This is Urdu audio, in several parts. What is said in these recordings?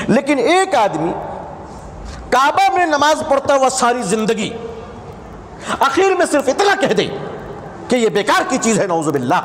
لیکن ایک آدمی کعبہ میں نماز پڑھتا ہوا ساری زندگی آخر میں صرف اتنا کہہ دے کہ یہ بیکار کی چیز ہے، نعوذ باللہ،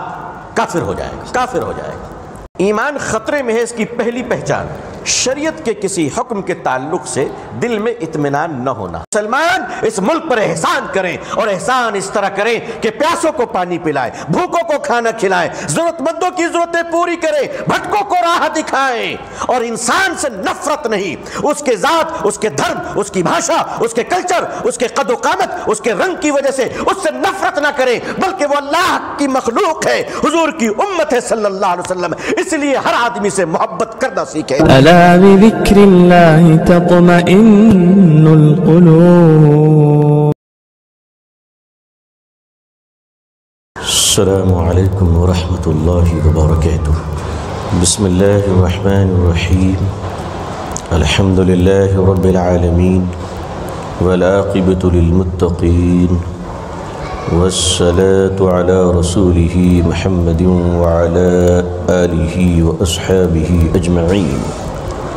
کافر ہو جائے گا، کافر ہو جائے گا۔ ایمان خطرے میں ہے، اس کی پہلی پہچان شریعت کے کسی حکم کے تعلق سے دل میں اطمینان نہ ہونا۔ مسلمان اس ملک پر احسان کریں، اور احسان اس طرح کریں کہ پیاسوں کو پانی پلائے، بھوکوں کو کھانا کھلائے، ضرورت مندوں کی ضرورتیں پوری کرے، بھٹکوں کو راہ دکھائیں، اور انسان سے نفرت نہیں، اس کے ذات، اس کے دھرم، اس کی بھاشا، اس کے کلچر، اس کے قد و قامت، اس کے رنگ کی وجہ سے اس سے نفرت نہ کریں، بلکہ وہ اللہ کی مخلوق ہے، حضور کی امت ہے صلی اللہ علیہ وسلم، اس لیے ہر آدمی سے محبت کرنا سیکھے۔ ألا بذكر الله تطمئن القلوب۔ السلام علیکم ورحمۃ اللہ وبرکاتہ۔ بسم اللہ الرحمن الرحیم، الحمد للہ رب العالمین، والعاقبۃ للمتقین، والصلاة على رسوله محمد وعلى آلہ واصحابہ اجمعین۔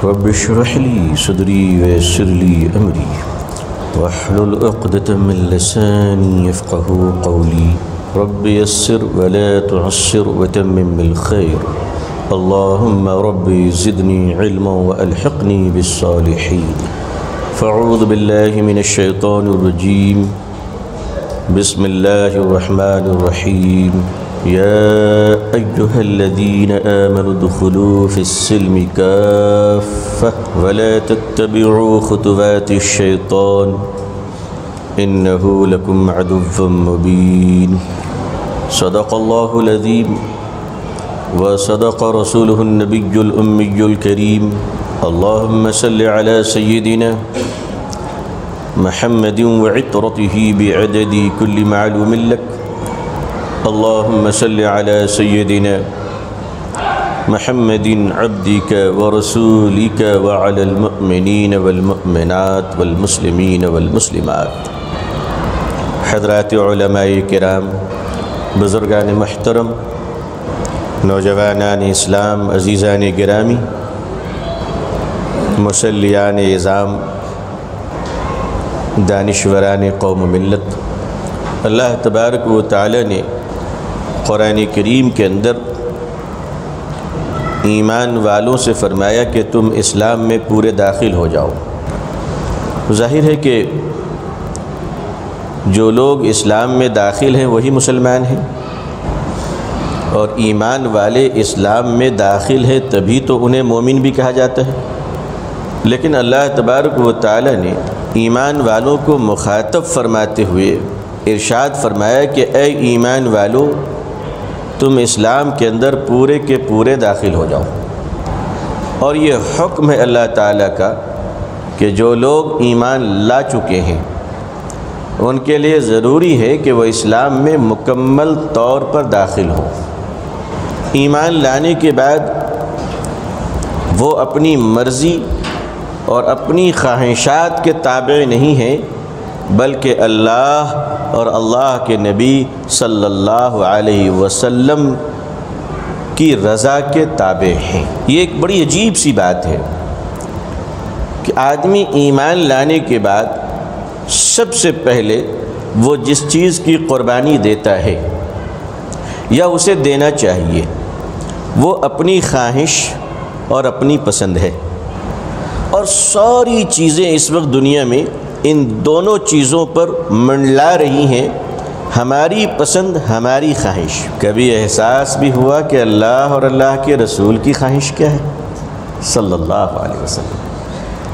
رب اشرح لي صدری ويسر لي امری واحلل عقدۃ من لسانی یفقهوا قولی۔ رب یسر ولا تعسر وتمم بالخیر، اللهم رب زدنی علما والحقنی بالصالحین۔ فاعوذ باللہ من الشیطان الرجیم، بسم اللہ الرحمن الرحیم۔ یا ایہا الذین آمنوا ادخلوا فی السلم کافہ ولا تتبعوا خطوات الشیطان انہ لکم عدو مبین۔ صدق اللہ العظیم وصدق رسولہ النبی الأمی الکریم۔ اللہم صل علی سیدنا محمد وعطرته بعدد كل معلوم لك۔ اللهم صل على سيدنا محمد عبدك ورسولك وعلى المؤمنين والمؤمنات والمسلمين والمسلمات۔ حضرات علماء کرام، بزرگان محترم، نوجوانان اسلام، عزیزان گرامی، مسلیان عظام، دانشوران قوم و ملت، اللہ تبارک و تعالی نے قرآن کریم کے اندر ایمان والوں سے فرمایا کہ تم اسلام میں پورے داخل ہو جاؤ۔ ظاہر ہے کہ جو لوگ اسلام میں داخل ہیں وہی مسلمان ہیں، اور ایمان والے اسلام میں داخل ہیں تبھی تو انہیں مومن بھی کہا جاتا ہے۔ لیکن اللہ تبارک و تعالی نے ایمان والوں کو مخاطب فرماتے ہوئے ارشاد فرمایا کہ اے ایمان والو، تم اسلام کے اندر پورے کے پورے داخل ہو جاؤ۔ اور یہ حکم ہے اللہ تعالیٰ کا کہ جو لوگ ایمان لا چکے ہیں ان کے لیے ضروری ہے کہ وہ اسلام میں مکمل طور پر داخل ہو۔ ایمان لانے کے بعد وہ اپنی مرضی اور اپنی خواہشات کے تابع نہیں ہیں، بلکہ اللہ اور اللہ کے نبی صلی اللہ علیہ وسلم کی رضا کے تابع ہیں۔ یہ ایک بڑی عجیب سی بات ہے کہ آدمی ایمان لانے کے بعد سب سے پہلے وہ جس چیز کی قربانی دیتا ہے یا اسے دینا چاہیے وہ اپنی خواہش اور اپنی پسند ہے، اور ساری چیزیں اس وقت دنیا میں ان دونوں چیزوں پر منڈلا رہی ہیں، ہماری پسند، ہماری خواہش۔ کبھی احساس بھی ہوا کہ اللہ اور اللہ کے رسول کی خواہش کیا ہے صلی اللہ علیہ وسلم؟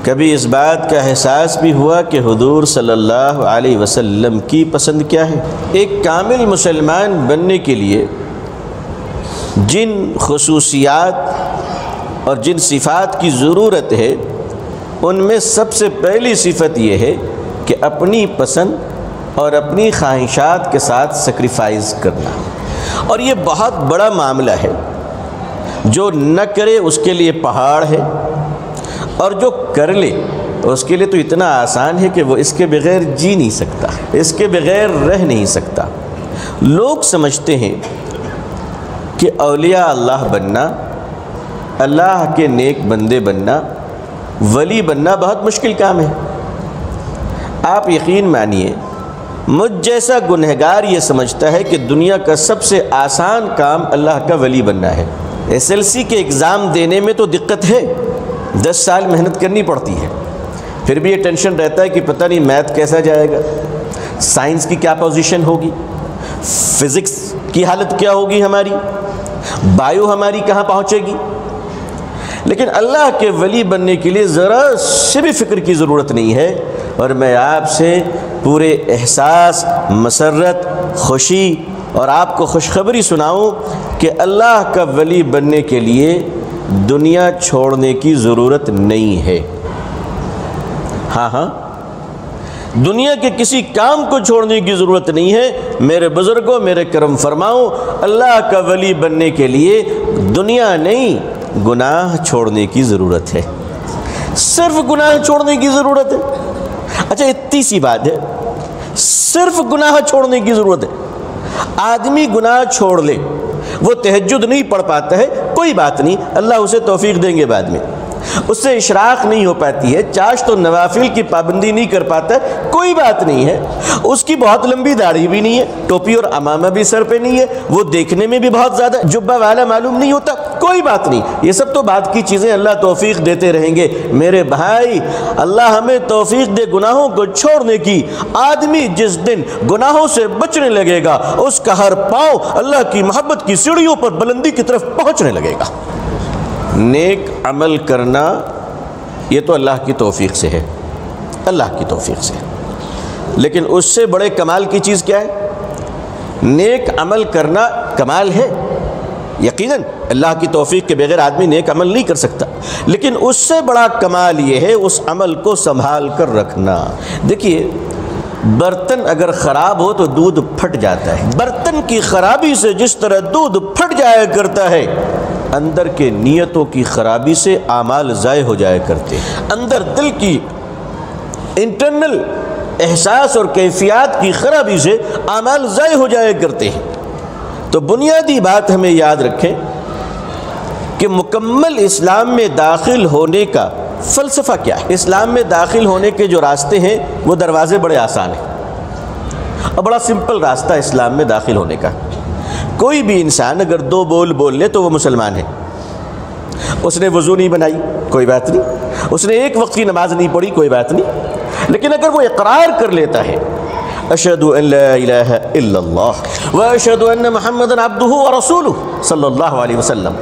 کبھی اس بات کا احساس بھی ہوا کہ حضور صلی اللہ علیہ وسلم کی پسند کیا ہے؟ ایک کامل مسلمان بننے کے لیے جن خصوصیات اور جن صفات کی ضرورت ہے ان میں سب سے پہلی صفت یہ ہے کہ اپنی پسند اور اپنی خواہشات کے ساتھ سیکریفائز کرنا۔ اور یہ بہت بڑا معاملہ ہے، جو نہ کرے اس کے لیے پہاڑ ہے، اور جو کر لے اس کے لیے تو اتنا آسان ہے کہ وہ اس کے بغیر جی نہیں سکتا، اس کے بغیر رہ نہیں سکتا۔ لوگ سمجھتے ہیں کہ اولیاء اللہ بننا، اللہ کے نیک بندے بننا ولی بننا بہت مشکل کام ہے۔ آپ یقین مانیے، مجھ جیسا گنہگار یہ سمجھتا ہے کہ دنیا کا سب سے آسان کام اللہ کا ولی بننا ہے۔ SLC کے اگزام دینے میں تو دقت ہے، 10 سال محنت کرنی پڑتی ہے، پھر بھی یہ ٹینشن رہتا ہے کہ پتہ نہیں میتھ کیسا جائے گا، سائنس کی کیا پوزیشن ہوگی، فزکس کی حالت کیا ہوگی ہماری، بایو ہماری کہاں پہنچے گی۔ لیکن اللہ کے ولی بننے کے لیے ذرا سے بھی فکر کی ضرورت نہیں ہے، اور میں آپ سے پورے احساس، مسرت، خوشی اور آپ کو خوشخبری سناؤں کہ اللہ کا ولی بننے کے لیے دنیا چھوڑنے کی ضرورت نہیں ہے۔ ہاں، دنیا کے کسی کام کو چھوڑنے کی ضرورت نہیں ہے۔ میرے بزرگوں، میرے کرم فرماؤ، اللہ کا ولی بننے کے لیے دنیا نہیں، گناہ چھوڑنے کی ضرورت ہے، صرف گناہ چھوڑنے کی ضرورت ہے۔ اچھا، اتنی سی بات ہے، صرف گناہ چھوڑنے کی ضرورت ہے۔ آدمی گناہ چھوڑ لے، وہ تہجد نہیں پڑھ پاتا ہے، کوئی بات نہیں، اللہ اسے توفیق دیں گے بعد میں۔ اس سے اشراق نہیں ہو پاتی ہے، چاشت و نوافل کی پابندی نہیں کر پاتا ہے، کوئی بات نہیں ہے۔ اس کی بہت لمبی داڑھی بھی نہیں ہے، ٹوپی اور عمامہ بھی سر پہ نہیں ہے، وہ دیکھنے میں بھی بہت زیادہ جبہ والا معلوم نہیں ہوتا، کوئی بات نہیں، یہ سب تو بات کی چیزیں، اللہ توفیق دیتے رہیں گے۔ میرے بھائی، اللہ ہمیں توفیق دے گناہوں کو چھوڑنے کی۔ آدمی جس دن گناہوں سے بچنے لگے گا، اس کا ہر پاؤں اللہ کی محبت کی سیڑھیوں پر بلندی کی طرف پہنچنے لگے گا۔ نیک عمل کرنا یہ تو اللہ کی توفیق سے ہے، اللہ کی توفیق سے، لیکن اس سے بڑے کمال کی چیز کیا ہے؟ نیک عمل کرنا کمال ہے، یقیناً اللہ کی توفیق کے بغیر آدمی نیک عمل نہیں کر سکتا، لیکن اس سے بڑا کمال یہ ہے اس عمل کو سنبھال کر رکھنا۔ دیکھیے، برتن اگر خراب ہو تو دودھ پھٹ جاتا ہے، برتن کی خرابی سے جس طرح دودھ پھٹ جایا کرتا ہے، اندر کے نیتوں کی خرابی سے اعمال ضائع ہو جایا کرتے ہیں۔ اندر دل کی انٹرنل احساس اور کیفیات کی خرابی سے اعمال ضائع ہو جایا کرتے ہیں۔ تو بنیادی بات ہمیں یاد رکھیں کہ مکمل اسلام میں داخل ہونے کا فلسفہ کیا ہے۔ اسلام میں داخل ہونے کے جو راستے ہیں وہ دروازے بڑے آسان ہیں اور بڑا سمپل راستہ اسلام میں داخل ہونے کا۔ کوئی بھی انسان اگر 2 بول لے تو وہ مسلمان ہے۔ اس نے وضو نہیں بنائی، کوئی بات نہیں، اس نے 1 وقت کی نماز نہیں پڑھی، کوئی بات نہیں، لیکن اگر وہ اقرار کر لیتا ہے اشہد ان لا الہ الا اللہ واشہد ان محمد عبدہ ورسولہ صلی اللہ علیہ وسلم،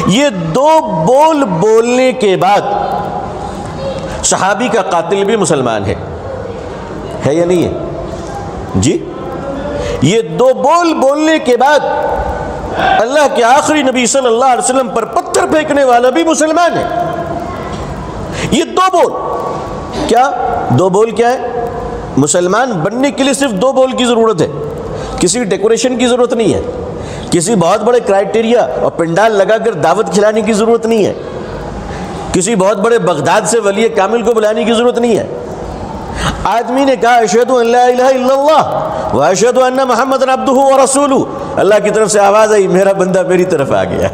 یہ 2 بول بولنے کے بعد صحابی کا قاتل بھی مسلمان ہے یا نہیں ہے؟ جی، یہ 2 بول بولنے کے بعد اللہ کے آخری نبی صلی اللہ علیہ وسلم پر پتھر پھینکنے والا بھی مسلمان ہے۔ یہ 2 بول، کیا 2 بول کیا ہے؟ مسلمان بننے کے لیے صرف 2 بول کی ضرورت ہے، کسی ڈیکوریشن کی ضرورت نہیں ہے، کسی بہت بڑے کرائٹیریا اور پنڈال لگا کر دعوت کھلانے کی ضرورت نہیں ہے، کسی بہت بڑے بغداد سے ولی کامل کو بلانے کی ضرورت نہیں ہے۔ آدمی نے کہا اشہد ان لا الہ الا اللہ واشہد ان محمد عبدہ ورسولہ، اللہ کی طرف سے آواز آئی، میرا بندہ میری طرف آ گیا،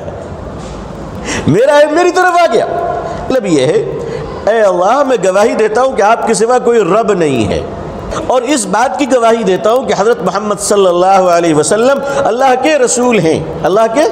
میرا ہے میری طرف آ گیا۔ مطلب یہ ہے، اے اللہ، میں گواہی دیتا ہوں کہ آپ کے سوا کوئی رب نہیں ہے، اور اس بات کی گواہی دیتا ہوں کہ حضرت محمد صلی اللہ علیہ وسلم اللہ کے رسول ہیں، اللہ کے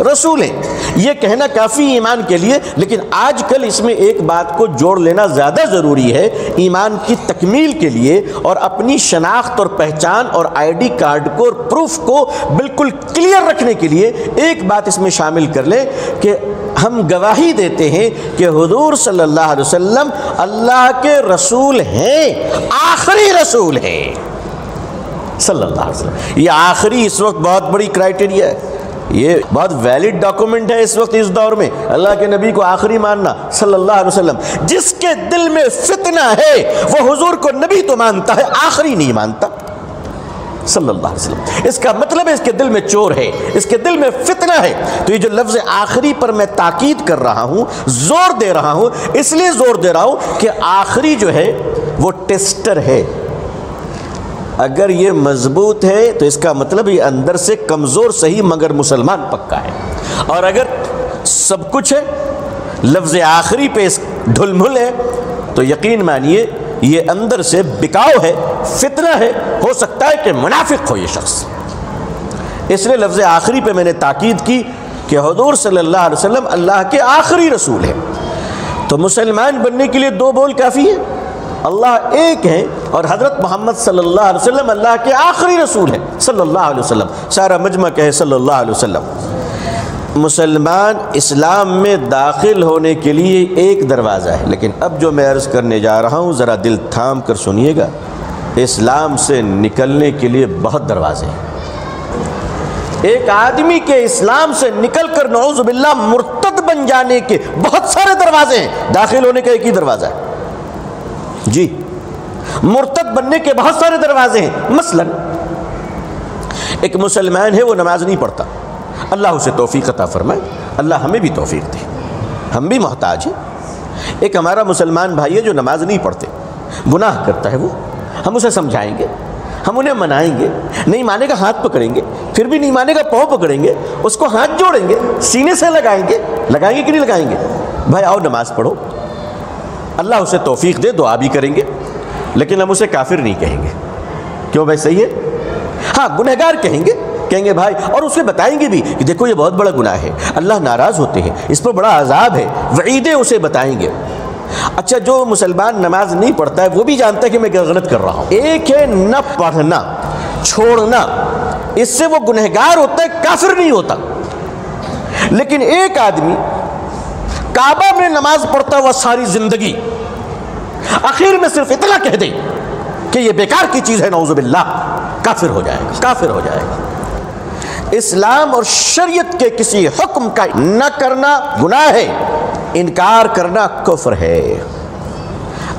رسول ہیں۔ یہ کہنا کافی ایمان کے لیے، لیکن آج کل اس میں ایک بات کو جوڑ لینا زیادہ ضروری ہے ایمان کی تکمیل کے لیے، اور اپنی شناخت اور پہچان اور ID کارڈ کو اور پروف کو بالکل کلیئر رکھنے کے لیے ایک بات اس میں شامل کر لیں کہ ہم گواہی دیتے ہیں کہ حضور صلی اللہ علیہ وسلم اللہ کے رسول ہیں، آخری رسول ہیں صلی اللہ علیہ وسلم۔ یہ آخری اس وقت بہت بڑی کرائٹیریا ہے، یہ بہت ویلڈ ڈاکومنٹ ہے اس وقت، اس دور میں اللہ کے نبی کو آخری ماننا صلی اللہ علیہ وسلم۔ جس کے دل میں فتنہ ہے وہ حضور کو نبی تو مانتا ہے، آخری نہیں مانتا صلی اللہ علیہ وسلم۔ اس کا مطلب ہے اس کے دل میں چور ہے، اس کے دل میں فتنہ ہے۔ تو یہ جو لفظ آخری پر میں تاکید کر رہا ہوں، زور دے رہا ہوں، اس لیے زور دے رہا ہوں کہ آخری جو ہے وہ ٹیسٹر ہے۔ اگر یہ مضبوط ہے تو اس کا مطلب یہ اندر سے کمزور صحیح مگر مسلمان پکا ہے، اور اگر سب کچھ ہے، لفظ آخری پہ ڈھل مل ہے، تو یقین مانیے یہ اندر سے بکاؤ ہے، فتنہ ہے، ہو سکتا ہے کہ منافق ہو یہ شخص۔ اس لیے لفظ آخری پہ میں نے تاکید کی کہ حضور صلی اللہ علیہ وسلم اللہ کے آخری رسول ہیں، تو مسلمان بننے کے لیے دو بول کافی ہے، اللہ ایک ہے اور حضرت محمد صلی اللہ علیہ وسلم اللہ کے آخری رسول ہیں صلی اللہ علیہ وسلم۔ سارا مجمع کہے صلی اللہ علیہ وسلم۔ مسلمان اسلام میں داخل ہونے کے لیے ایک دروازہ ہے، لیکن اب جو میں عرض کرنے جا رہا ہوں ذرا دل تھام کر سنیے گا، اسلام سے نکلنے کے لیے بہت دروازے ہیں۔ ایک آدمی کے اسلام سے نکل کر نعوذ باللہ مرتد بن جانے کے بہت سارے دروازے ہیں، داخل ہونے کا ایک ہی دروازہ ہے جی، مرتد بننے کے بہت سارے دروازے ہیں۔ مثلا ایک مسلمان ہے، وہ نماز نہیں پڑھتا، اللہ اسے توفیق عطا فرمائے، اللہ ہمیں بھی توفیق دے، ہم بھی محتاج ہیں۔ ایک ہمارا مسلمان بھائی ہے جو نماز نہیں پڑھتے، گناہ کرتا ہے، وہ ہم اسے سمجھائیں گے، ہم انہیں منائیں گے، نہیں مانے گا ہاتھ پکڑیں گے، پھر بھی نہیں مانے گا پاؤں پکڑیں گے، اس کو ہاتھ جوڑیں گے، سینے سے لگائیں گے کہ نہیں لگائیں گے؟ بھائی آؤ نماز پڑھو، اللہ اسے توفیق دے، دعا بھی کریں گے، لیکن ہم اسے کافر نہیں کہیں گے۔ کیوں بھائی؟ صحیح ہے، ہاں گنہگار کہیں گے بھائی، اور اسے بتائیں گے بھی کہ دیکھو یہ بہت بڑا گناہ ہے، اللہ ناراض ہوتے ہیں، اس پر بڑا عذاب ہے، وعیدیں اسے بتائیں گے۔ اچھا جو مسلمان نماز نہیں پڑھتا ہے وہ بھی جانتا ہے کہ میں غلط کر رہا ہوں۔ ایک ہے نہ پڑھنا، چھوڑنا، اس سے وہ گنہگار ہوتا ہے، کافر نہیں ہوتا۔ لیکن ایک آدمی کعبہ میں نماز پڑھتا ہوا ساری زندگی، آخر میں صرف اتنا کہہ دے کہ یہ بیکار کی چیز ہے، نعوذ باللہ، کافر ہو جائے گا، کافر ہو جائے گا۔ اسلام اور شریعت کے کسی حکم کا نہ کرنا گناہ ہے، انکار کرنا کفر ہے۔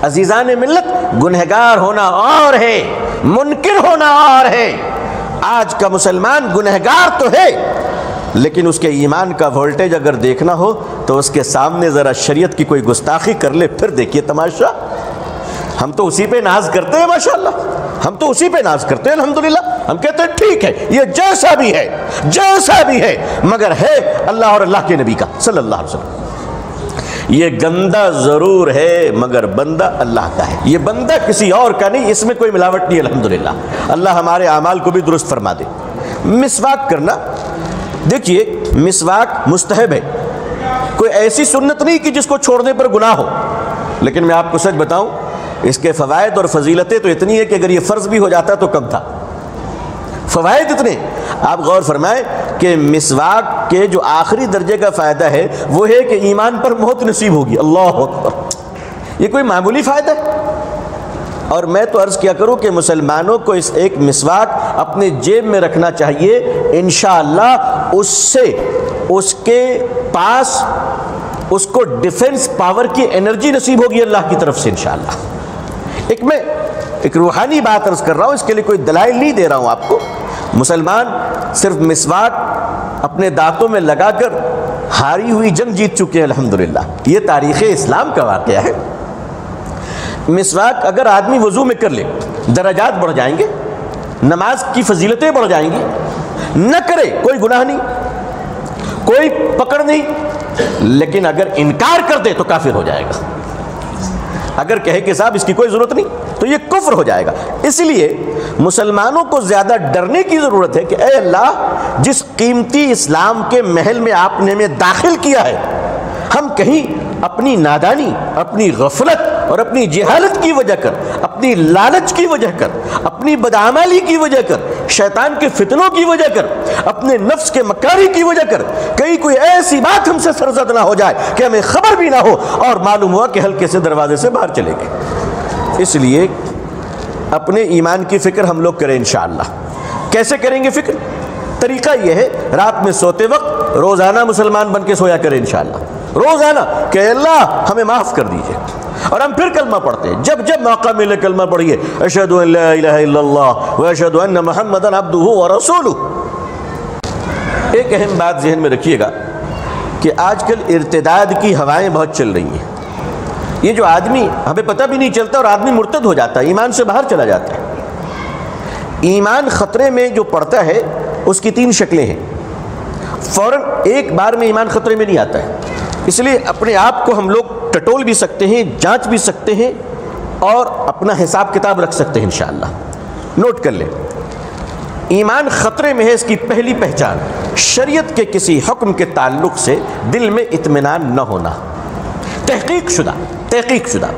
عزیزان ملت، گنہگار ہونا اور ہے، منکر ہونا اور ہے۔ آج کا مسلمان گنہگار تو ہے، لیکن اس کے ایمان کا وولٹیج اگر دیکھنا ہو تو اس کے سامنے ذرا شریعت کی کوئی گستاخی کر لے، پھر دیکھیے تماشا۔ ہم تو اسی پہ ناز کرتے ہیں، ماشاءاللہ، ہم تو اسی پہ ناز کرتے ہیں، الحمدللہ۔ ہم کہتے ہیں ٹھیک ہے، یہ جیسا بھی ہے مگر ہے اللہ اور اللہ کے نبی کا صلی اللہ علیہ وسلم۔ یہ گندہ ضرور ہے مگر بندہ اللہ کا ہے، یہ بندہ کسی اور کا نہیں، اس میں کوئی ملاوٹ نہیں، الحمدللہ۔ اللہ ہمارے اعمال کو بھی درست فرما دے۔ مسواک کرنا، دیکھیے مسواک مستحب ہے، کوئی ایسی سنت نہیں کہ جس کو چھوڑنے پر گناہ ہو، لیکن میں آپ کو سچ بتاؤں اس کے فوائد اور فضیلتیں تو اتنی ہے کہ اگر یہ فرض بھی ہو جاتا تو کم تھا۔ فوائد اتنے، آپ غور فرمائیں کہ مسواک کے جو آخری درجے کا فائدہ ہے وہ ہے کہ ایمان پر موت نصیب ہوگی۔ اللہ اکبر، یہ کوئی معمولی فائدہ ہے؟ اور میں تو عرض کیا کروں کہ مسلمانوں کو اس ایک مسواک اپنے جیب میں رکھنا چاہیے، انشاءاللہ اس سے اس کے پاس اس کو ڈیفنس پاور کی انرجی نصیب ہوگی اللہ کی طرف سے انشاءاللہ۔ میں ایک روحانی بات عرض کر رہا ہوں، اس کے لیے کوئی دلائل نہیں دے رہا ہوں آپ کو۔ مسلمان صرف مسواک اپنے دانتوں میں لگا کر ہاری ہوئی جنگ جیت چکے ہیں الحمدللہ، یہ تاریخ اسلام کا واقعہ ہے۔ مسواک اگر آدمی وضو میں کر لے درجات بڑھ جائیں گے، نماز کی فضیلتیں بڑھ جائیں گی، نہ کرے کوئی گناہ نہیں، کوئی پکڑ نہیں، لیکن اگر انکار کر دے تو کافر ہو جائے گا۔ اگر کہے کہ صاحب اس کی کوئی ضرورت نہیں تو یہ کفر ہو جائے گا۔ اس لیے مسلمانوں کو زیادہ ڈرنے کی ضرورت ہے کہ اے اللہ، جس قیمتی اسلام کے محل میں آپ نے ہمیں داخل کیا ہے، ہم کہیں اپنی نادانی، اپنی غفلت اور اپنی جہالت کی وجہ کر، اپنی لالچ کی وجہ کر، اپنی بدعمالی کی وجہ کر، شیطان کے فتنوں کی وجہ کر، اپنے نفس کے مکاری کی وجہ کر، کہیں کوئی ایسی بات ہم سے سرزد نہ ہو جائے کہ ہمیں خبر بھی نہ ہو اور معلوم ہوا کہ ہلکے سے دروازے سے باہر چلے گئے۔ اس لیے اپنے ایمان کی فکر ہم لوگ کریں انشاءاللہ۔ کیسے کریں گے فکر؟ طریقہ یہ ہے، رات میں سوتے وقت روزانہ مسلمان بن کے سویا کریں انشاءاللہ، روزانہ کہ اللہ ہمیں معاف کر دیجئے، اور ہم پھر کلمہ پڑھتے ہیں، جب جب موقع ملے کلمہ پڑھیے، اشہد ان لا الہ الا اللہ و اشہد ان محمدا عبدہ ورسولہ۔ ایک اہم بات ذہن میں رکھیے گا کہ آج کل ارتداد کی ہوائیں بہت چل رہی ہیں۔ یہ جو آدمی ہمیں پتہ بھی نہیں چلتا اور آدمی مرتد ہو جاتا ہے، ایمان سے باہر چلا جاتا ہے۔ ایمان خطرے میں جو پڑتا ہے اس کی 3 شکلیں ہیں، فوراً ایک بار میں ایمان خطرے میں نہیں آتا ہے، اس لیے اپنے آپ کو ہم لوگ ٹٹول بھی سکتے ہیں، جانچ بھی سکتے ہیں اور اپنا حساب کتاب رکھ سکتے ہیں انشاءاللہ۔ نوٹ کر لیں، ایمان خطرے میں ہے، اس کی پہلی پہچان شریعت کے کسی حکم کے تعلق سے دل میں اطمینان نہ ہونا، تحقیق شدہ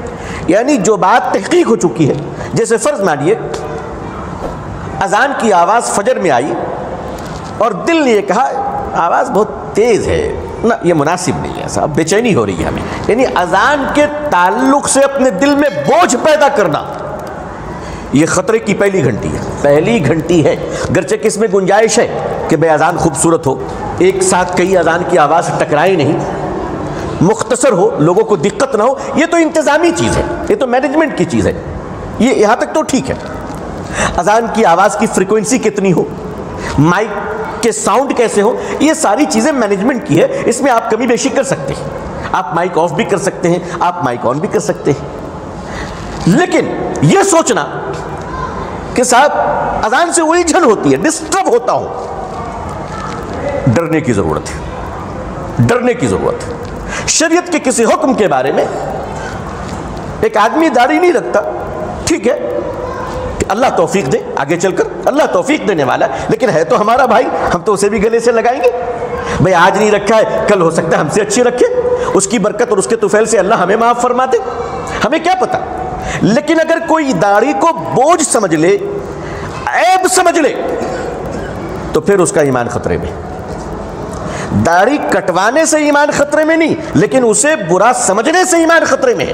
یعنی جو بات تحقیق ہو چکی ہے۔ جیسے فرض مانیے اذان کی آواز فجر میں آئی اور دل نے یہ کہا آواز بہت تیز ہے، نہ یہ مناسب نہیں ہے، صاحب بے چینی ہو رہی ہے ہمیں، یعنی اذان کے تعلق سے اپنے دل میں بوجھ پیدا کرنا، یہ خطرے کی پہلی گھنٹی ہے۔ گرچہ کہ اس میں گنجائش ہے کہ بے اذان خوبصورت ہو، ایک ساتھ کئی اذان کی آواز ٹکرائے نہیں، مختصر ہو، لوگوں کو دقت نہ ہو، یہ تو انتظامی چیز ہے، یہ تو مینجمنٹ کی چیز ہے، یہ یہاں تک تو ٹھیک ہے۔ اذان کی آواز کی فریکوینسی کتنی ہو، مائک کے ساؤنڈ کیسے ہو، یہ ساری چیزیں مینجمنٹ کی ہے، اس میں آپ کمی بیشی کر سکتے ہیں، آپ مائک آف بھی کر سکتے ہیں، آپ مائک آن بھی کر سکتے ہیں۔ لیکن یہ سوچنا کہ صاحب اذان سے الجھن ہوتی ہے، ڈسٹرب ہوتا ہوں، ڈرنے کی ضرورت ہے۔ شریعت کے کسی حکم کے بارے میں ایک آدمی داڑھی نہیں رکھتا، ٹھیک ہے، اللہ توفیق دے، آگے چل کر اللہ توفیق دینے والا ہے، لیکن ہے تو ہمارا بھائی، ہم تو اسے بھی گلے سے لگائیں گے۔ بھئی آج نہیں رکھا ہے، کل ہو سکتا ہے ہم سے اچھی رکھے، اس کی برکت اور اس کے طفیل سے اللہ ہمیں معاف فرما دے، ہمیں کیا پتا۔ لیکن اگر کوئی داڑھی کو بوجھ سمجھ لے، عیب سمجھ لے، تو پھر اس کا ایمان خطرے میں۔ داڑھی کٹوانے سے ایمان خطرے میں نہیں، لیکن اسے برا سمجھنے سے ایمان خطرے میں ہے۔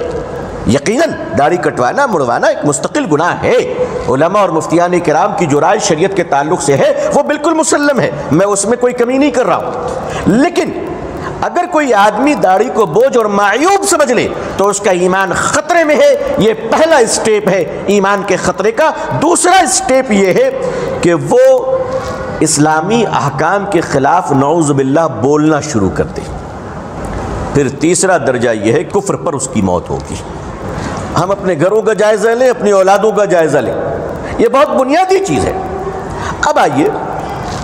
یقیناً داڑھی کٹوانا مڑوانا ایک مستقل گناہ ہے، علماء اور مفتیان کرام کی جو رائے شریعت کے تعلق سے ہے وہ بالکل مسلم ہے، میں اس میں کوئی کمی نہیں کر رہا ہوں۔ لیکن اگر کوئی آدمی داڑھی کو بوجھ اور معیوب سمجھ لے تو اس کا ایمان خطرے میں ہے، یہ پہلا اسٹیپ ہے ایمان کے خطرے کا۔ دوسرا اسٹیپ یہ ہے کہ وہ اسلامی احکام کے خلاف نعوذ باللہ بولنا شروع کر دے۔ پھر تیسرا درجہ یہ ہے کفر پر اس کی موت ہوگی۔ ہم اپنے گھروں کا جائزہ لیں، اپنی اولادوں کا جائزہ لیں، یہ بہت بنیادی چیز ہے۔ اب آئیے،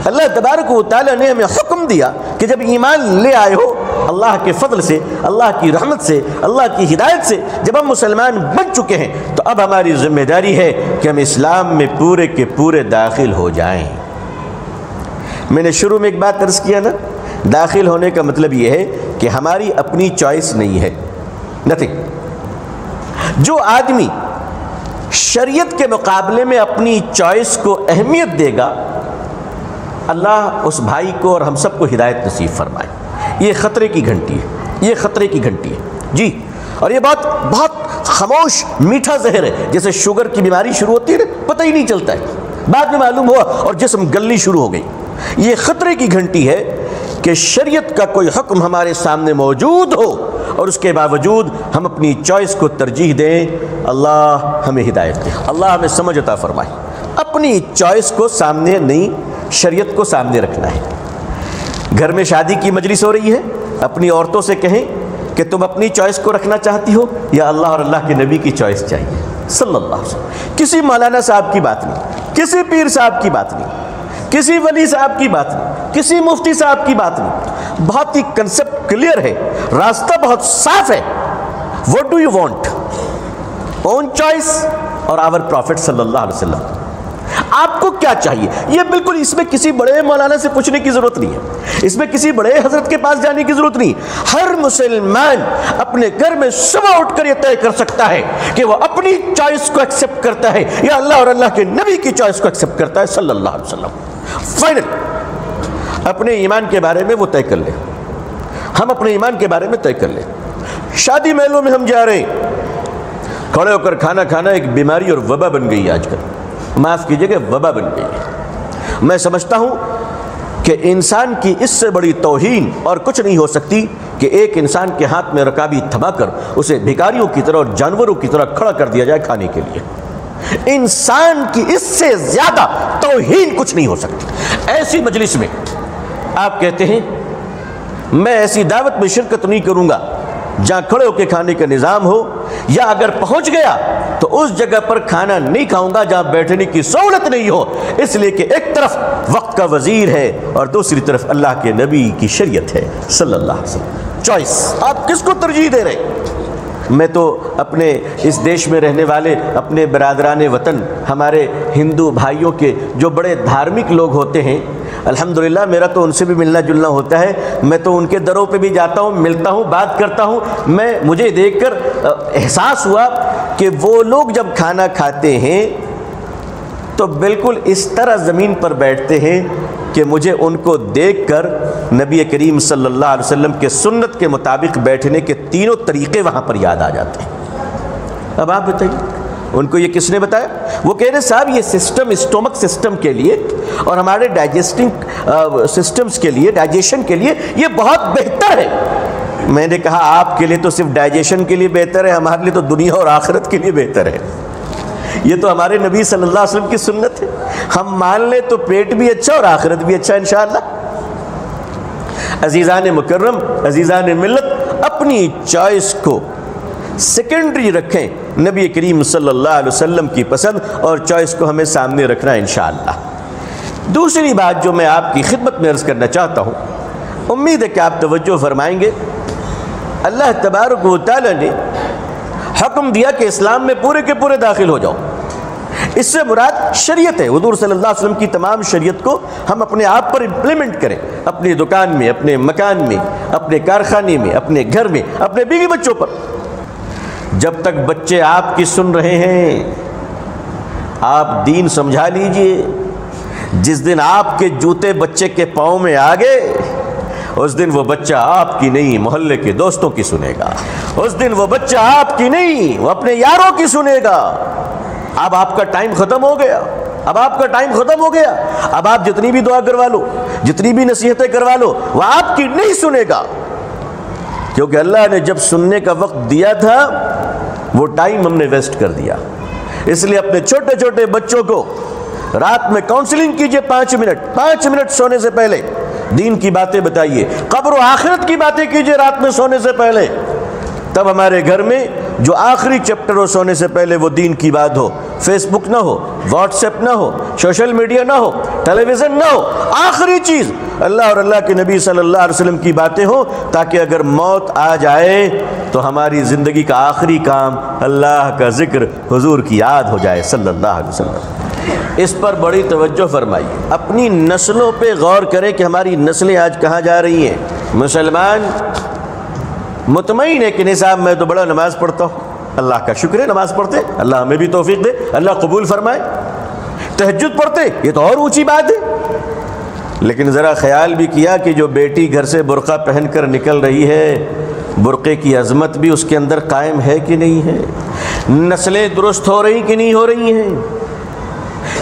اللہ تبارک و تعالیٰ نے ہمیں حکم دیا کہ جب ایمان لے آئے ہو اللہ کے فضل سے، اللہ کی رحمت سے، اللہ کی ہدایت سے، جب ہم مسلمان بن چکے ہیں تو اب ہماری ذمہ داری ہے کہ ہم اسلام میں پورے کے پورے داخل ہو جائیں۔ میں نے شروع میں ایک بات عرض کیا نا، داخل ہونے کا مطلب یہ ہے کہ ہماری اپنی چوائس نہیں ہے، نتھنگ۔ جو آدمی شریعت کے مقابلے میں اپنی چوائس کو اہمیت دے گا، اللہ اس بھائی کو اور ہم سب کو ہدایت نصیب فرمائے۔ یہ خطرے کی گھنٹی ہے، جی، اور یہ بہت خاموش میٹھا زہر ہے، جیسے شوگر کی بیماری شروع ہوتی ہے نا، پتہ ہی نہیں چلتا ہے، بعد میں معلوم ہوا اور جسم گلنی شروع ہو گئی۔ یہ خطرے کی گھنٹی ہے کہ شریعت کا کوئی حکم ہمارے سامنے موجود ہو اور اس کے باوجود ہم اپنی چوائس کو ترجیح دیں۔ اللہ ہمیں ہدایت دے، اللہ ہمیں سمجھ عطا فرمائے۔ اپنی چوائس کو سامنے نہیں، شریعت کو سامنے رکھنا ہے۔ گھر میں شادی کی مجلس ہو رہی ہے، اپنی عورتوں سے کہیں کہ تم اپنی چوائس کو رکھنا چاہتی ہو یا اللہ اور اللہ کے نبی کی چوائس چاہیے صلی اللہ علیہ وسلم۔ کسی مولانا صاحب کی بات نہیں، کسی پیر صاحب کی بات نہیں، کسی ولی صاحب کی بات نہیں، کسی مفتی صاحب کی بات نہیں۔ بہت ہی کنسپٹ کلیئر ہے، راستہ بہت صاف ہے۔ What do you want? Own choice اور our Prophet صلی اللہ علیہ وسلم، آپ کو کیا چاہیے؟ یہ بالکل، اس میں کسی بڑے مولانا سے پوچھنے کی ضرورت نہیں ہے، اس میں کسی بڑے حضرت کے پاس جانے کی ضرورت نہیں۔ ہر مسلمان اپنے گھر میں صبح اٹھ کر یہ طے کر سکتا ہے کہ وہ اپنی چوائس کو ایکسیپٹ کرتا ہے یا اللہ اور اللہ کے نبی کی چوائس کو ایکسیپٹ کرتا ہے صلی اللہ علیہ وسلم۔ فائنل اپنے ایمان کے بارے میں وہ طے کر لیں، ہم اپنے ایمان کے بارے میں طے کر لیں۔ شادی محلوں میں ہم جا رہے ہیں، کھڑے ہو کر کھانا کھانا ایک بیماری اور وبا بن گئی ہے آج کل، معاف کیجیے گا، وبا بن گئی ہے۔ میں سمجھتا ہوں کہ انسان کی اس سے بڑی توہین اور کچھ نہیں ہو سکتی کہ ایک انسان کے ہاتھ میں رکابی تھما کر اسے بھکاریوں کی طرح اور جانوروں کی طرح کھڑا کر دیا جائے کھانے کے لیے۔ انسان کی اس سے زیادہ توہین کچھ نہیں ہو سکتی۔ ایسی مجلس میں آپ کہتے ہیں میں ایسی دعوت میں شرکت نہیں کروں گا جہاں کھڑے ہو کے کھانے کا نظام ہو، یا اگر پہنچ گیا تو اس جگہ پر کھانا نہیں کھاؤں گا جہاں بیٹھنے کی سہولت نہیں ہو، اس لیے کہ ایک طرف وقت کا وزیر ہے اور دوسری طرف اللہ کے نبی کی شریعت ہے صلی اللہ علیہ وسلم۔ چوائس، آپ کس کو ترجیح دے رہے ہیں؟ میں تو اپنے اس دیش میں رہنے والے اپنے برادران وطن ہمارے ہندو بھائیوں کے جو بڑے دھارمک لوگ ہوتے ہیں، الحمدللہ میرا تو ان سے بھی ملنا جلنا ہوتا ہے، میں تو ان کے دروں پہ بھی جاتا ہوں، ملتا ہوں، بات کرتا ہوں، مجھے دیکھ کر احساس ہوا کہ وہ لوگ جب کھانا کھاتے ہیں تو بالکل اس طرح زمین پر بیٹھتے ہیں کہ مجھے ان کو دیکھ کر نبی کریم صلی اللہ علیہ وسلم کے سنت کے مطابق بیٹھنے کے تینوں طریقے وہاں پر یاد آ جاتے ہیں۔ اب آپ بتائیے ان کو یہ کس نے بتایا؟ وہ کہہ رہے صاحب یہ سسٹم اسٹومک سسٹم کے لیے اور ہمارے ڈائجسٹنگ سسٹمز کے لیے، ڈائجیشن کے لیے یہ بہت بہتر ہے۔ میں نے کہا آپ کے لیے تو صرف ڈائجیشن کے لیے بہتر ہے، ہمارے لیے تو دنیا اور آخرت کے لیے بہتر ہے۔ یہ تو ہمارے نبی صلی اللہ علیہ وسلم کی سنت ہے، ہم مان لیں تو پیٹ بھی اچھا اور آخرت بھی اچھا انشاءاللہ۔ عزیزان مکرم، عزیزان ملت، اپنی چوائس کو سیکنڈری رکھیں، نبی کریم صلی اللہ علیہ وسلم کی پسند اور چوائس کو ہمیں سامنے رکھنا انشاءاللہ۔ دوسری بات جو میں آپ کی خدمت میں عرض کرنا چاہتا ہوں، امید ہے کہ آپ توجہ فرمائیں گے، اللہ تبارک و تعالی نے حکم دیا کہ اسلام میں پورے کے پورے داخل ہو جاؤ۔ اس سے مراد شریعت ہے، حضور صلی اللہ علیہ وسلم کی تمام شریعت کو ہم اپنے آپ پر امپلیمنٹ کریں، اپنی دکان میں، اپنے مکان میں، اپنے کارخانے میں، اپنے گھر میں، اپنے بیوی بچوں پر۔ جب تک بچے آپ کی سن رہے ہیں آپ دین سمجھا لیجئے، جس دن آپ کے جوتے بچے کے پاؤں میں آ گئے اس دن وہ بچہ آپ کی نہیں محلے کے دوستوں کی سنے گا، اس دن وہ بچہ آپ کی نہیں وہ اپنے یاروں کی سنے گا۔ اب آپ کا ٹائم ختم ہو گیا، اب آپ کا ٹائم ختم ہو گیا، اب آپ جتنی بھی دعا کروا لو، جتنی بھی نصیحتیں کروا لو، وہ آپ کی نہیں سنے گا، کیونکہ اللہ نے جب سننے کا وقت دیا تھا وہ ٹائم ہم نے ویسٹ کر دیا۔ اس لیے اپنے چھوٹے چھوٹے بچوں کو رات میں کاؤنسلنگ کیجئے، 5 منٹ سونے سے پہلے دین کی باتیں بتائیے، قبر و آخرت کی باتیں کیجئے رات میں سونے سے پہلے، تب ہمارے گھر میں جو آخری چیپٹر ہو سونے سے پہلے وہ دین کی بات ہو، فیس بک نہ ہو، واٹس ایپ نہ ہو، سوشل میڈیا نہ ہو، ٹیلی ویژن نہ ہو، آخری چیز اللہ اور اللہ کے نبی صلی اللہ علیہ وسلم کی باتیں ہوں، تاکہ اگر موت آ جائے تو ہماری زندگی کا آخری کام اللہ کا ذکر، حضور کی یاد ہو جائے صلی اللہ علیہ وسلم۔ اس پر بڑی توجہ فرمائیے، اپنی نسلوں پہ غور کریں کہ ہماری نسلیں آج کہاں جا رہی ہیں۔ مسلمان مطمئن ہے کہ نہیں صاحب میں تو بڑا نماز پڑھتا ہوں، اللہ کا شکر ہے نماز پڑھتے، اللہ ہمیں بھی توفیق دے، اللہ قبول فرمائے۔ تہجد پڑھتے، یہ تو اور اونچی بات ہے، لیکن ذرا خیال بھی کیا کہ جو بیٹی گھر سے برقع پہن کر نکل رہی ہے، برقعے کی عظمت بھی اس کے اندر قائم ہے کہ نہیں ہے؟ نسلیں درست ہو رہی کہ نہیں ہو رہی ہیں؟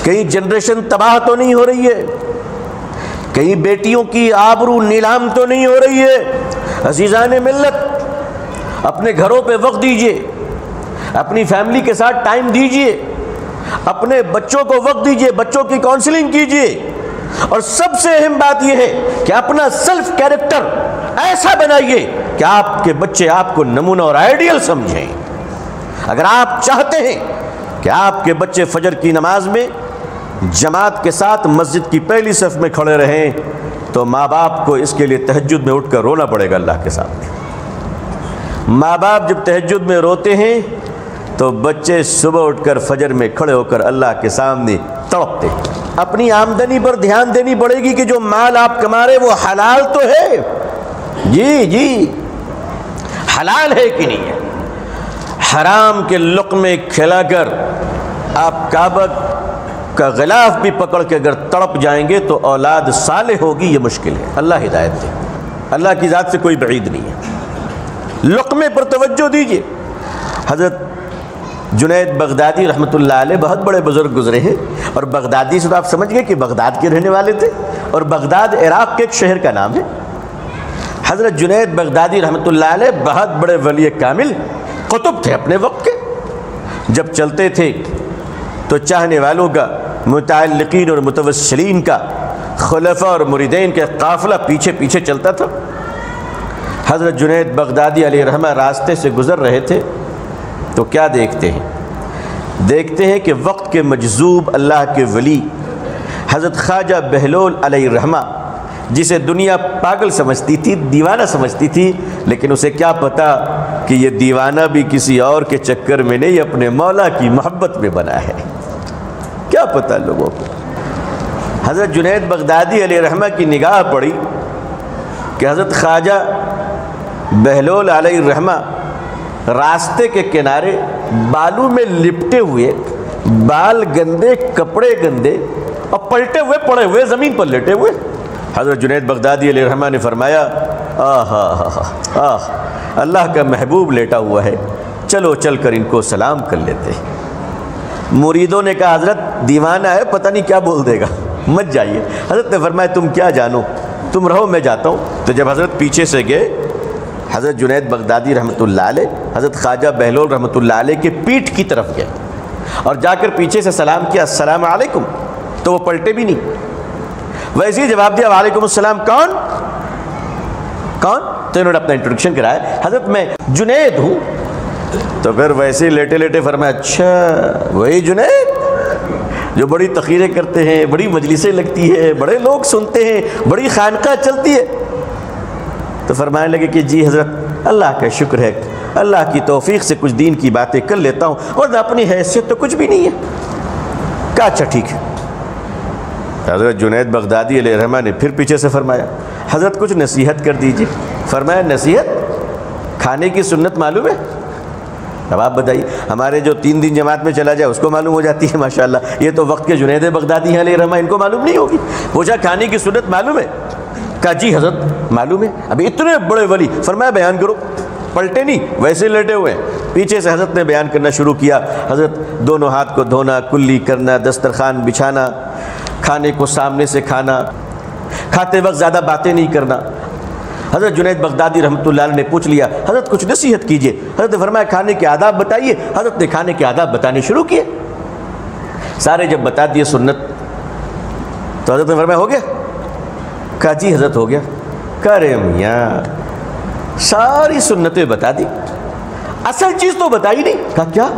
کہیں جنریشن تباہ تو نہیں ہو رہی ہے؟ کہیں بیٹیوں کی آبرو نیلام تو نہیں ہو رہی ہے؟ عزیزان ملت، اپنے گھروں پہ وقت دیجئے، اپنی فیملی کے ساتھ ٹائم دیجئے، اپنے بچوں کو وقت دیجئے، بچوں کی کاؤنسلنگ کیجئے، اور سب سے اہم بات یہ ہے کہ اپنا سیلف کیریکٹر ایسا بنائیے کہ آپ کے بچے آپ کو نمونہ اور آئیڈیل سمجھیں۔ اگر آپ چاہتے ہیں کہ آپ کے بچے فجر کی نماز میں جماعت کے ساتھ مسجد کی پہلی صف میں کھڑے رہیں تو ماں باپ کو اس کے لیے تہجد میں اٹھ کر رونا پڑے گا اللہ کے ساتھ۔ ماں باپ جب تہجد میں روتے ہیں تو بچے صبح اٹھ کر فجر میں کھڑے ہو کر اللہ کے سامنے تڑپتے۔ اپنی آمدنی پر دھیان دینی پڑے گی کہ جو مال آپ کما رہے وہ حلال تو ہے، جی حلال ہے کہ نہیں ہے؟ حرام کے لقمے کھلا کر آپ کعبہ کا غلاف بھی پکڑ کے اگر تڑپ جائیں گے تو اولاد صالح ہوگی، یہ مشکل ہے۔ اللہ ہدایت دے، اللہ کی ذات سے کوئی بعید نہیں ہے۔ لقمے پر توجہ دیجئے۔ حضرت جنید بغدادی رحمۃ اللہ علیہ بہت بڑے بزرگ گزرے ہیں، اور بغدادی سے تو آپ سمجھ گئے کہ بغداد کے رہنے والے تھے، اور بغداد عراق کے ایک شہر کا نام ہے۔ حضرت جنید بغدادی رحمۃ اللہ علیہ بہت بڑے ولی کامل قطب تھے اپنے وقت کے۔ جب چلتے تھے تو چاہنے والوں کا، متعلقین اور متوسلین کا، خلفاء اور مریدین کا قافلہ پیچھے پیچھے چلتا تھا۔ حضرت جنید بغدادی علیہ رحمہ راستے سے گزر رہے تھے تو کیا دیکھتے ہیں کہ وقت کے مجذوب اللہ کے ولی حضرت خواجہ بہلول علیہ رحمہ جسے دنیا پاگل سمجھتی تھی، دیوانہ سمجھتی تھی، لیکن اسے کیا پتا کہ یہ دیوانہ بھی کسی اور کے چکر میں نہیں، اپنے مولا کی محبت میں بنا ہے۔ کیا پتا لوگوں کو۔ حضرت جنید بغدادی علیہ رحمہ کی نگاہ پڑی کہ حضرت خواجہ بہلول علیہ الرحمہ راستے کے کنارے بالوں میں لپٹے ہوئے، بال گندے، کپڑے گندے اور پلٹے ہوئے پڑے ہوئے زمین پر لیٹے ہوئے۔ حضرت جنید بغدادی علیہ الرحمہ نے فرمایا اللہ کا محبوب لیٹا ہوا ہے، چلو چل کر ان کو سلام کر لیتے۔ مریدوں نے کہا حضرت دیوانہ ہے، پتہ نہیں کیا بول دے گا، مت جائیے۔ حضرت نے فرمایا تم کیا جانو، تم رہو میں جاتا ہوں۔ تو جب حضرت پیچھے سے گئے، حضرت جنید بغدادی رحمۃ اللہ علیہ حضرت خواجہ بہلول رحمۃ اللہ علیہ کے پیٹھ کی طرف گئے اور جا کر پیچھے سے سلام کیا، السلام علیکم، تو وہ پلٹے بھی نہیں، ویسے ہی جواب دیا وعلیکم السلام۔ کون؟ تو انہوں نے اپنا انٹروڈکشن کرایا، حضرت میں جنید ہوں۔ تو پھر ویسے ہی لیٹے لیٹے فرمایا اچھا وہی جنید جو بڑی تقریریں کرتے ہیں، بڑی مجلسیں لگتی ہے، بڑے لوگ سنتے ہیں، بڑی خانقاہ چلتی ہے۔ تو فرمانے لگے کہ جی حضرت اللہ کا شکر ہے، اللہ کی توفیق سے کچھ دین کی باتیں کر لیتا ہوں، اور اپنی حیثیت تو کچھ بھی نہیں ہے۔ کہا اچھا ٹھیک ہے۔ حضرت جنید بغدادی علیہ الرحمہ نے پھر پیچھے سے فرمایا حضرت کچھ نصیحت کر دیجیے۔ فرمایا نصیحت؟ کھانے کی سنت معلوم ہے؟ اب آپ بتائیے، ہمارے جو 3 دن جماعت میں چلا جائے اس کو معلوم ہو جاتی ہے ماشاءاللہ، یہ تو وقت کے جنید بغدادی علیہ الرحمہ ان کو معلوم نہیں ہوگی۔ پوچھا کھانے کی سنت معلوم ہے؟ کہا جی حضرت معلوم ہے۔ ابھی اتنے بڑے ولی، فرمایا بیان کرو۔ پلٹے نہیں، ویسے لیٹے ہوئے ہیں۔ پیچھے سے حضرت نے بیان کرنا شروع کیا۔ حضرت دونوں ہاتھ کو دھونا، کلی کرنا، دسترخوان بچھانا، کھانے کو سامنے سے کھانا، کھاتے وقت زیادہ باتیں نہیں کرنا۔ حضرت جنید بغدادی رحمۃ اللہ علیہ نے پوچھ لیا حضرت کچھ نصیحت کیجئے۔ حضرت نے فرمایا کھانے کے آداب بتائیے۔ حضرت نے کھانے کے آداب بتانے شروع کیے۔ سارے جب بتا دیے سنت تو حضرت نے فرمایا ہو گیا؟ کہا جی حضرت ہو گیا۔ کہہ رہے میاں ساری سنتیں بتا دی، اصل چیز تو بتائی نہیں۔ کہا کیا؟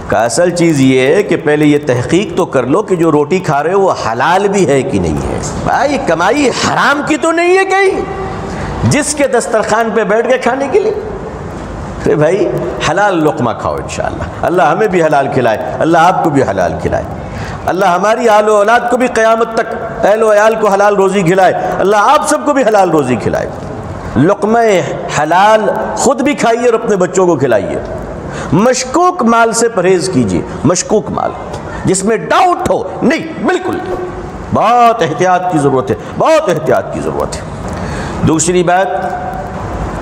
کہا اصل چیز یہ ہے کہ پہلے یہ تحقیق تو کر لو کہ جو روٹی کھا رہے ہو وہ حلال بھی ہے کہ نہیں ہے۔ بھائی کمائی حرام کی تو نہیں ہے کہیں جس کے دسترخوان پہ بیٹھ گئے کھانے کے لیے؟ پھر بھائی حلال لقمہ کھاؤ انشاءاللہ، اللہ ہمیں بھی حلال کھلائے، اللہ آپ کو بھی حلال کھلائے، اللہ ہماری آل و اولاد کو بھی قیامت تک اہل و عیال کو حلال روزی کھلائے، اللہ آپ سب کو بھی حلال روزی کھلائے۔ لقمہ حلال خود بھی کھائیے اور اپنے بچوں کو کھلائیے۔ مشکوک مال سے پرہیز کیجیے، مشکوک مال جس میں ڈاؤٹ ہو نہیں، بالکل بہت احتیاط کی ضرورت ہے، بہت احتیاط کی ضرورت ہے۔ دوسری بات،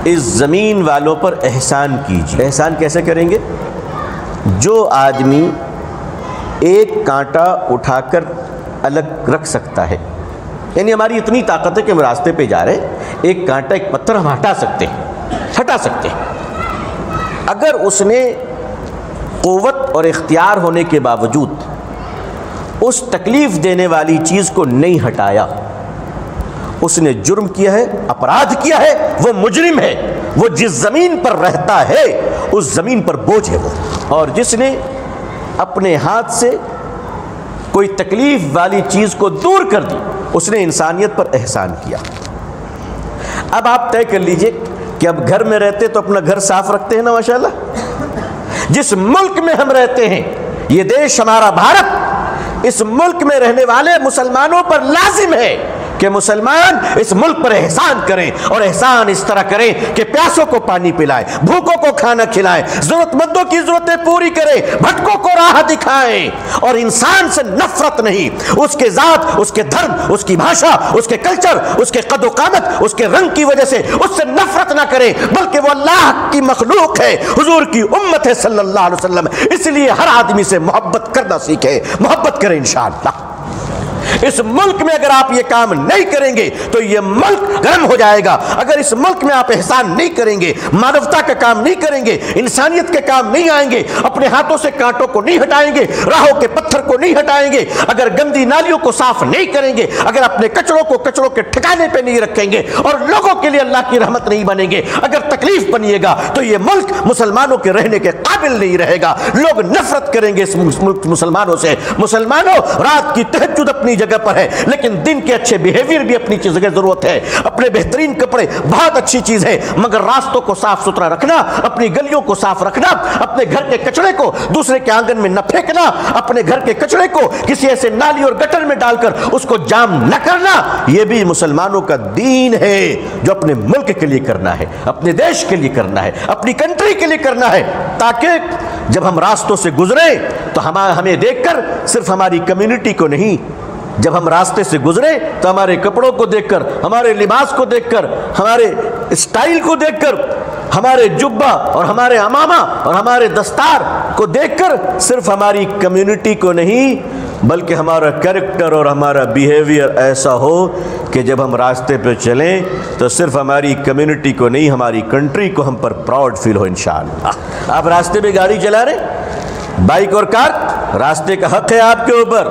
اس زمین والوں پر احسان کیجیے۔ احسان کیسے کریں گے؟ جو آدمی ایک کانٹا اٹھا کر الگ رکھ سکتا ہے، یعنی ہماری اتنی طاقت ہے کہ ہم راستے پہ جا رہے ہیں، ایک کانٹا ایک پتھر ہم ہٹا سکتے ہیں۔ اگر اس نے قوت اور اختیار ہونے کے باوجود اس تکلیف دینے والی چیز کو نہیں ہٹایا، اس نے جرم کیا ہے، اپرادھ کیا ہے، وہ مجرم ہے۔ وہ جس زمین پر رہتا ہے اس زمین پر بوجھ ہے وہ، اور جس نے اپنے ہاتھ سے کوئی تکلیف والی چیز کو دور کر دی اس نے انسانیت پر احسان کیا۔ اب آپ طے کر لیجئے کہ اب گھر میں رہتے تو اپنا گھر صاف رکھتے ہیں نا ماشاءاللہ۔ جس ملک میں ہم رہتے ہیں، یہ دیش ہمارا بھارت، اس ملک میں رہنے والے مسلمانوں پر لازم ہے کہ مسلمان اس ملک پر احسان کریں، اور احسان اس طرح کریں کہ پیاسوں کو پانی پلائیں، بھوکوں کو کھانا کھلائیں، ضرورت مندوں کی ضرورتیں پوری کریں، بھٹکوں کو راہ دکھائیں، اور انسان سے نفرت نہیں، اس کے ذات، اس کے دھرم، اس کی بھاشا، اس کے کلچر، اس کے قد و قامت، اس کے رنگ کی وجہ سے اس سے نفرت نہ کریں، بلکہ وہ اللہ کی مخلوق ہے، حضور کی امت ہے صلی اللہ علیہ وسلم۔ اس لیے ہر آدمی سے محبت کرنا سیکھے، محبت کریں انشاءاللہ۔ اس ملک میں اگر آپ یہ کام نہیں کریں گے تو یہ ملک گرم ہو جائے گا۔ اگر اس ملک میں آپ احسان نہیں کریں گے، مانوتا کا کام نہیں کریں گے، انسانیت کے کام نہیں آئیں گے، اپنے ہاتھوں سے کانٹوں کو نہیں ہٹائیں گے، راہوں کے پتھر کو نہیں ہٹائیں گے، اگر گندی نالیوں کو صاف نہیں کریں گے، اگر اپنے کچڑوں کو کچڑوں کے ٹھکانے پہ نہیں رکھیں گے، اور لوگوں کے لیے اللہ کی رحمت نہیں بنیں گے، اگر تکلیف بنیے گا تو یہ ملک مسلمانوں کے رہنے کے قابل نہیں رہے گا۔ لوگ نفرت کریں گے اس ملک مسلمانوں سے۔ مسلمانوں، رات کی تہجد اپنی جگہ پر ہے، لیکن دین کے اچھے بیہیویئر بھی اپنی جگہ ضرورت ہے۔ اپنے بہترین کپڑے بہت اچھی چیز ہے، مگر راستوں کو صاف ستھرا رکھنا، اپنی گلیوں کو صاف رکھنا، اپنے گھر کے کچڑے کو دوسرے کے آنگن میں نہ پھینکنا، اپنے گھر کے کچڑے کو کسی ایسے نالی اور گٹر میں ڈال کر اس کو جام نہ کرنا، یہ بھی مسلمانوں کا دین ہے جو اپنے ملک کے لیے کرنا ہے، اپنے دیش کے لیے کرنا ہے، اپنی کنٹری کے لیے کرنا ہے، تاکہ جب ہم راستوں سے گزریں تو ہمیں دیکھ کر صرف ہماری کمیونٹی کو نہیں، جب ہم راستے سے گزرے تو ہمارے کپڑوں کو دیکھ کر، ہمارے لباس کو دیکھ کر، ہمارے اسٹائل کو دیکھ کر، ہمارے جبہ اور ہمارے امامہ اور ہمارے دستار کو دیکھ کر صرف ہماری کمیونٹی کو نہیں بلکہ ہمارا کریکٹر اور ہمارا بیہیویئر ایسا ہو کہ جب ہم راستے پہ چلیں تو صرف ہماری کمیونٹی کو نہیں، ہماری کنٹری کو ہم پر پراؤڈ فیل ہو انشاءاللہ۔ آپ راستے پہ گاڑی چلا رہے، بائک اور کار، راستے کا حق ہے آپ کے اوپر،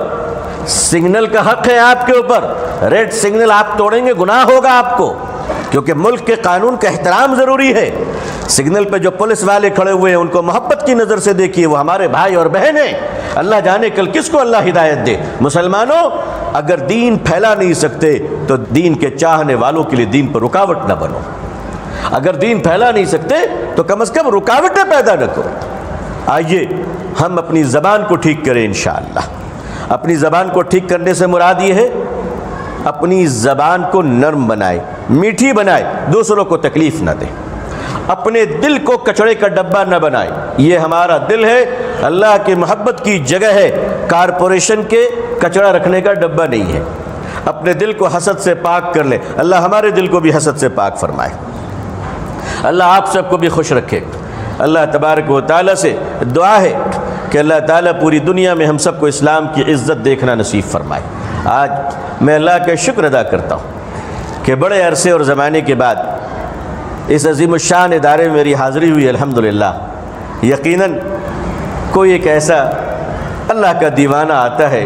سگنل کا حق ہے آپ کے اوپر، ریڈ سگنل آپ توڑیں گے گناہ ہوگا آپ کو، کیونکہ ملک کے قانون کا احترام ضروری ہے۔ سگنل پہ جو پولیس والے کھڑے ہوئے ہیں ان کو محبت کی نظر سے دیکھیے، وہ ہمارے بھائی اور بہن ہیں، اللہ جانے کل کس کو اللہ ہدایت دے۔ مسلمانوں، اگر دین پھیلا نہیں سکتے تو دین کے چاہنے والوں کے لیے دین پر رکاوٹ نہ بنو، اگر دین پھیلا نہیں سکتے تو کم از کم رکاوٹیں پیدا نہ کرو۔ آئیے ہم اپنی زبان کو ٹھیک کریں انشاءاللہ۔ اپنی زبان کو ٹھیک کرنے سے مراد یہ ہے اپنی زبان کو نرم بنائے، میٹھی بنائے، دوسروں کو تکلیف نہ دے، اپنے دل کو کچڑے کا ڈبہ نہ بنائے۔ یہ ہمارا دل ہے، اللہ کی محبت کی جگہ ہے، کارپوریشن کے کچڑا رکھنے کا ڈبہ نہیں ہے۔ اپنے دل کو حسد سے پاک کر لے، اللہ ہمارے دل کو بھی حسد سے پاک فرمائے، اللہ آپ سب کو بھی خوش رکھے۔ اللہ تبارک و تعالیٰ سے دعا ہے کہ اللہ تعالیٰ پوری دنیا میں ہم سب کو اسلام کی عزت دیکھنا نصیب فرمائے۔ آج میں اللہ کا شکر ادا کرتا ہوں کہ بڑے عرصے اور زمانے کے بعد اس عظیم الشان ادارے میں میری حاضری ہوئی الحمدللہ۔ یقیناً کوئی ایک ایسا اللہ کا دیوانہ آتا ہے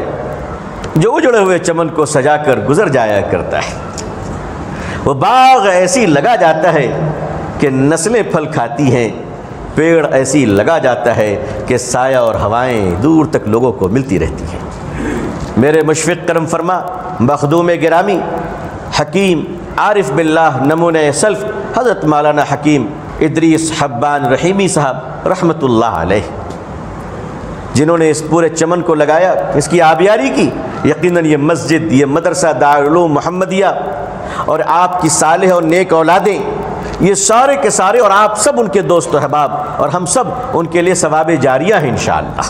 جو اجڑے ہوئے چمن کو سجا کر گزر جایا کرتا ہے، وہ باغ ایسی لگا جاتا ہے کہ نسلیں پھل کھاتی ہیں، پیڑ ایسی لگا جاتا ہے کہ سایہ اور ہوائیں دور تک لوگوں کو ملتی رہتی ہیں۔ میرے مشفق کرم فرما مخدوم گرامی حکیم عارف باللہ نمونہ سلف حضرت مولانا حکیم ادریس حبان رحیمی صاحب رحمۃ اللہ علیہ، جنہوں نے اس پورے چمن کو لگایا، اس کی آبیاری کی۔ یقیناً یہ مسجد، یہ مدرسہ دارالعلوم محمدیہ اور آپ کی صالح اور نیک اولادیں، یہ سارے کے سارے اور آپ سب ان کے دوست و احباب اور ہم سب ان کے لیے ثواب جاریہ ہیں انشاءاللہ۔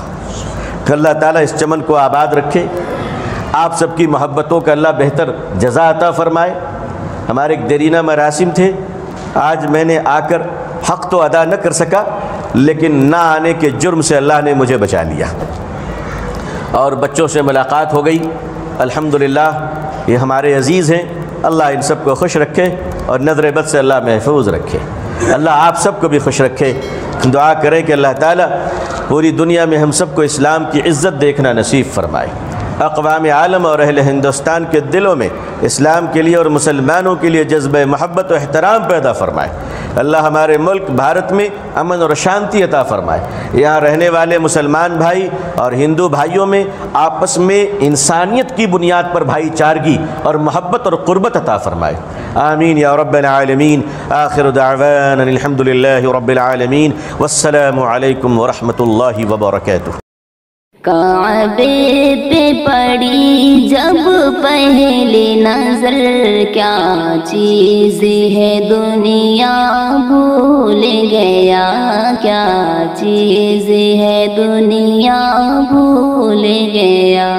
کہ اللہ تعالیٰ اس چمن کو آباد رکھے، آپ سب کی محبتوں کا اللہ بہتر جزا عطا فرمائے۔ ہمارے ایک دیرینہ مراسم تھے، آج میں نے آ کر حق تو ادا نہ کر سکا، لیکن نہ آنے کے جرم سے اللہ نے مجھے بچا لیا اور بچوں سے ملاقات ہو گئی الحمدللہ۔ یہ ہمارے عزیز ہیں، اللہ ان سب کو خوش رکھے اور نظر بد سے اللہ محفوظ رکھے، اللہ آپ سب کو بھی خوش رکھے۔ دعا کریں کہ اللہ تعالیٰ پوری دنیا میں ہم سب کو اسلام کی عزت دیکھنا نصیب فرمائے، اقوام عالم اور اہل ہندوستان کے دلوں میں اسلام کے لیے اور مسلمانوں کے لیے جذبہ محبت و احترام پیدا فرمائے۔ اللہ ہمارے ملک بھارت میں امن اور شانتی عطا فرمائے، یہاں رہنے والے مسلمان بھائی اور ہندو بھائیوں میں آپس میں انسانیت کی بنیاد پر بھائی چارگی اور محبت اور قربت عطا فرمائے۔ آمین یا رب العالمین۔ آخر دعوانا الحمدللہ رب العالمین، والسلام علیکم ورحمۃ اللہ وبرکاتہ۔ کعبے پہ پڑی جب پہلی نظر، کیا چیز ہے دنیا بھول گیا، کیا چیز ہے دنیا بھول گیا۔